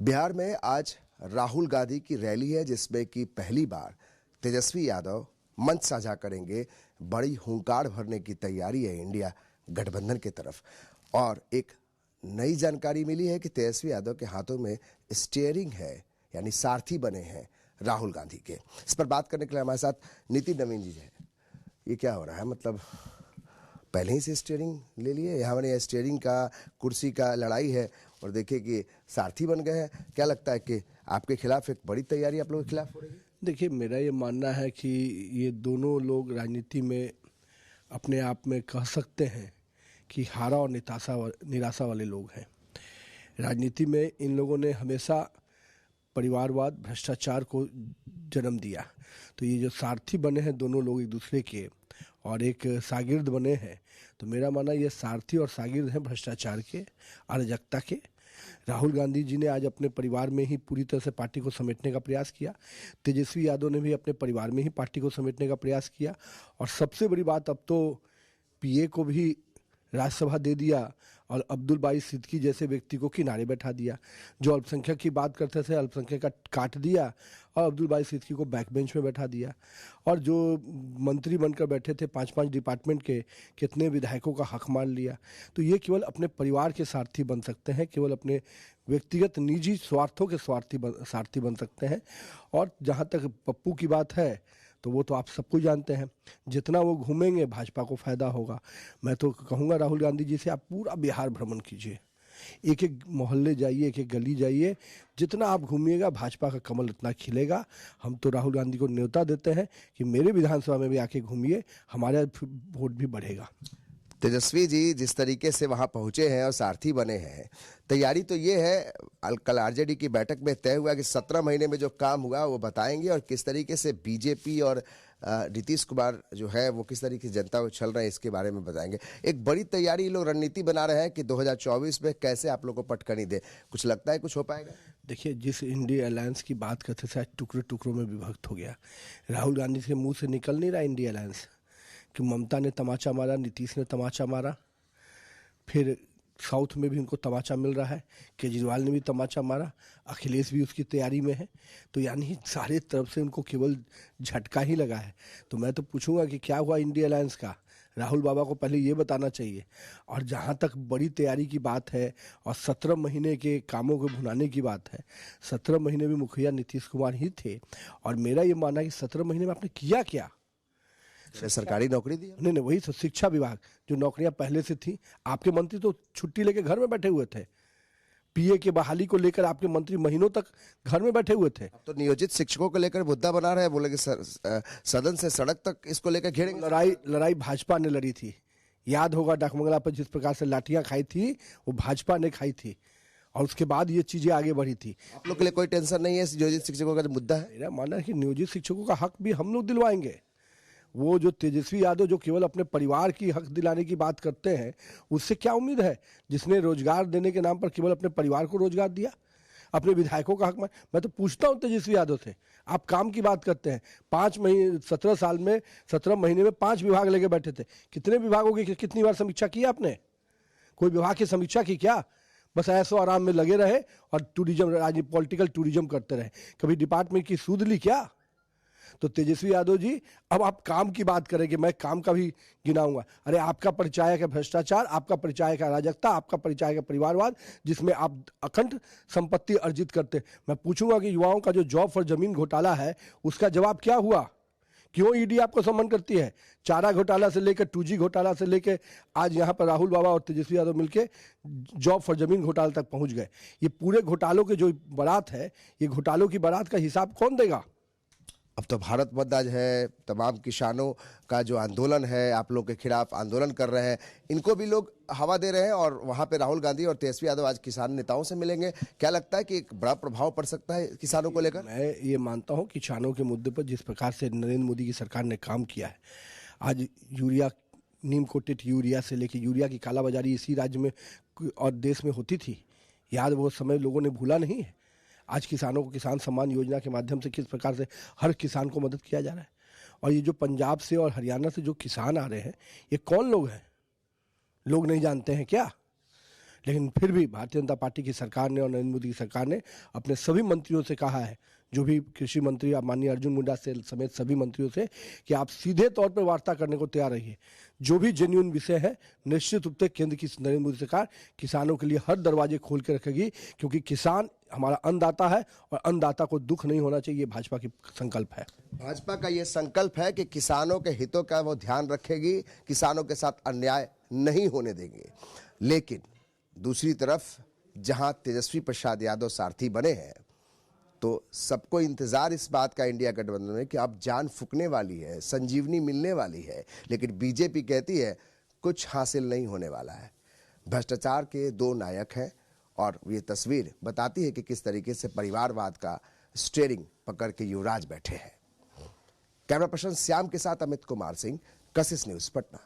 बिहार में आज राहुल गांधी की रैली है जिसमें कि पहली बार तेजस्वी यादव मंच साझा करेंगे। बड़ी हुंकार भरने की तैयारी है इंडिया गठबंधन की तरफ। और एक नई जानकारी मिली है कि तेजस्वी यादव के हाथों में स्टीयरिंग है, यानी सारथी बने हैं राहुल गांधी के। इस पर बात करने के लिए हमारे साथ नितिन नवीन जी हैं। ये क्या हो रहा है, मतलब पहले ही से स्टीयरिंग ले लिए? यहाँ मैंने स्टीयरिंग का कुर्सी का लड़ाई है और देखिए कि सारथी बन गए हैं। क्या लगता है कि आपके खिलाफ एक बड़ी तैयारी आप लोगों के खिलाफ हो रही है? देखिए, मेरा ये मानना है कि ये दोनों लोग राजनीति में अपने आप में कह सकते हैं कि हारा और निराशा वाले लोग हैं। राजनीति में इन लोगों ने हमेशा परिवारवाद, भ्रष्टाचार को जन्म दिया। तो ये जो सारथी बने हैं दोनों लोग एक दूसरे के और एक शागिर्द बने हैं, तो मेरा मानना ये सारथी और शागिर्द हैं भ्रष्टाचार के, अराजकता के। राहुल गांधी जी ने आज अपने परिवार में ही पूरी तरह से पार्टी को समेटने का प्रयास किया। तेजस्वी यादव ने भी अपने परिवार में ही पार्टी को समेटने का प्रयास किया। और सबसे बड़ी बात, अब तो पीए को भी राज्यसभा दे दिया और अब्दुल बारी सिद्दीकी जैसे व्यक्ति को किनारे बैठा दिया। जो अल्पसंख्यक की बात करते थे, अल्पसंख्यक का काट दिया और अब्दुल बारी सिद्दीकी को बैक बेंच में बैठा दिया। और जो मंत्री बनकर बैठे थे 5-5 डिपार्टमेंट के, कितने विधायकों का हक मान लिया। तो ये केवल अपने परिवार के सारथी बन सकते हैं, केवल अपने व्यक्तिगत निजी स्वार्थों के सारथी बन सकते हैं। और जहाँ तक पप्पू की बात है, तो वो तो आप सबको जानते हैं, जितना वो घूमेंगे भाजपा को फायदा होगा। मैं तो कहूँगा राहुल गांधी जी से, आप पूरा बिहार भ्रमण कीजिए, एक एक मोहल्ले जाइए, एक एक गली जाइए, जितना आप घूमिएगा भाजपा का कमल उतना खिलेगा। हम तो राहुल गांधी को न्योता देते हैं कि मेरे विधानसभा में भी आके घूमिए, हमारा वोट भी बढ़ेगा। तेजस्वी जी जिस तरीके से वहां पहुंचे हैं और सारथी बने हैं, तैयारी तो ये है, कल आरजेडी की बैठक में तय हुआ कि 17 महीने में जो काम हुआ वो बताएंगे और किस तरीके से बीजेपी और नीतीश कुमार जो है वो किस तरीके से जनता को छल रहे हैं इसके बारे में बताएंगे। एक बड़ी तैयारी लोग रणनीति बना रहे हैं कि 2024 में कैसे आप लोग को पटकनी दे। कुछ लगता है कुछ हो पाएगा? देखिए, जिस इंडिया अलायंस की बात करते थे आज टुकड़े टुकड़ों में विभक्त हो गया। राहुल गांधी के मुंह से निकल नहीं रहा इंडिया अलायंस कि ममता ने तमाचा मारा, नीतीश ने तमाचा मारा, फिर साउथ में भी उनको तमाचा मिल रहा है, केजरीवाल ने भी तमाचा मारा, अखिलेश भी उसकी तैयारी में है। तो यानी सारे तरफ से उनको केवल झटका ही लगा है। तो मैं तो पूछूंगा कि क्या हुआ इंडिया अलायंस का? राहुल बाबा को पहले ये बताना चाहिए। और जहाँ तक बड़ी तैयारी की बात है और 17 महीने के कामों को भुनाने की बात है, 17 महीने में मुखिया नीतीश कुमार ही थे। और मेरा ये मानना है कि 17 महीने में आपने किया क्या? सरकारी नौकरी दी? नहीं, वही तो शिक्षा विभाग, जो नौकरियां पहले से थी। आपके मंत्री तो छुट्टी लेके घर में बैठे हुए थे। पीए के बहाली को लेकर आपके मंत्री महीनों तक घर में बैठे हुए थे। अब तो नियोजित शिक्षकों को लेकर मुद्दा बना रहे हैं, बोले कि सदन से सड़क तक इसको लेकर घेरेंगे। लड़ाई भाजपा ने लड़ी थी। याद होगा डाकमंगला पर जिस प्रकार से लाठियां खाई थी, वो भाजपा ने खाई थी। और उसके बाद ये चीजें आगे बढ़ी थी। आप लोग के लिए कोई टेंशन नहीं है नियोजित शिक्षकों का जो मुद्दा है? मेरा मानना है कि नियोजित शिक्षकों का हक भी हम लोग दिलवाएंगे। वो जो तेजस्वी यादव जो केवल अपने परिवार की हक दिलाने की बात करते हैं, उससे क्या उम्मीद है? जिसने रोजगार देने के नाम पर केवल अपने परिवार को रोजगार दिया, अपने विधायकों का हक मैं तो पूछता हूं तेजस्वी यादव से, आप काम की बात करते हैं। 17 महीने में 5 विभाग लेके बैठे थे। कितने विभागों की कितनी बार समीक्षा की आपने? कोई विभाग की समीक्षा की क्या? बस ऐसो आराम में लगे रहे और टूरिज्म, पॉलिटिकल टूरिज्म करते रहे। कभी डिपार्टमेंट की सूद ली क्या? तो तेजस्वी यादव जी, अब आप काम की बात करेंगे, मैं काम का भी गिनाऊंगा। अरे आपका परिचायक है भ्रष्टाचार, आपका परिचायक है अराजकता, आपका परिचायक है परिवारवाद, जिसमें आप अखंड संपत्ति अर्जित करते। मैं पूछूंगा कि युवाओं का जो जॉब फॉर जमीन घोटाला है, उसका जवाब क्या हुआ? क्यों ईडी आपको सम्मन करती है? चारा घोटाला से लेकर 2G घोटाला से लेकर आज यहाँ पर राहुल बाबा और तेजस्वी यादव मिलकर जॉब फॉर जमीन घोटाला तक पहुंच गए। ये पूरे घोटालों के जो बारात है, ये घोटालों की बारात का हिसाब कौन देगा? अब तो भारत बंद आज है, तमाम किसानों का जो आंदोलन है, आप लोग के खिलाफ आंदोलन कर रहे हैं, इनको भी लोग हवा दे रहे हैं। और वहां पे राहुल गांधी और तेजस्वी यादव आज किसान नेताओं से मिलेंगे। क्या लगता है कि एक बड़ा प्रभाव पड़ सकता है किसानों को लेकर? मैं ये मानता हूं किसानों के मुद्दे पर जिस प्रकार से नरेंद्र मोदी की सरकार ने काम किया है, आज यूरिया, नीम कोटेड यूरिया से लेकर यूरिया की कालाबाजारी इसी राज्य में और देश में होती थी। याद वो समय लोगों ने भूला नहीं है। आज किसानों को किसान सम्मान योजना के माध्यम से किस प्रकार से हर किसान को मदद किया जा रहा है। और ये जो पंजाब से और हरियाणा से जो किसान आ रहे हैं, ये कौन लोग हैं? लोग नहीं जानते हैं क्या? लेकिन फिर भी भारतीय जनता पार्टी की सरकार ने और नरेंद्र मोदी की सरकार ने अपने सभी मंत्रियों से कहा है, जो भी कृषि मंत्री माननीय अर्जुन मुंडा से समेत सभी मंत्रियों से, कि आप सीधे तौर पर वार्ता करने को तैयार रहिए। जो भी जेन्युइन विषय है, निश्चित रूप से केंद्र की नरेंद्र मोदी सरकार किसानों के लिए हर दरवाजे खोल के रखेगी, क्योंकि किसान हमारा अन्नदाता है और अन्नदाता को दुख नहीं होना चाहिए, ये भाजपा की संकल्प है। भाजपा का ये संकल्प है कि किसानों के हितों का वो ध्यान रखेगी, किसानों के साथ अन्याय नहीं होने देंगे। लेकिन दूसरी तरफ जहां तेजस्वी प्रसाद यादव सारथी बने हैं, तो सबको इंतजार इस बात का इंडिया गठबंधन में कि अब जान फूकने वाली है, संजीवनी मिलने वाली है। लेकिन बीजेपी कहती है कुछ हासिल नहीं होने वाला है। भ्रष्टाचार के दो नायक हैं और ये तस्वीर बताती है कि किस तरीके से परिवारवाद का स्टीयरिंग पकड़ के युवराज बैठे हैं। कैमरा पर्सन श्याम के साथ अमित कुमार सिंह, कशिश न्यूज, पटना।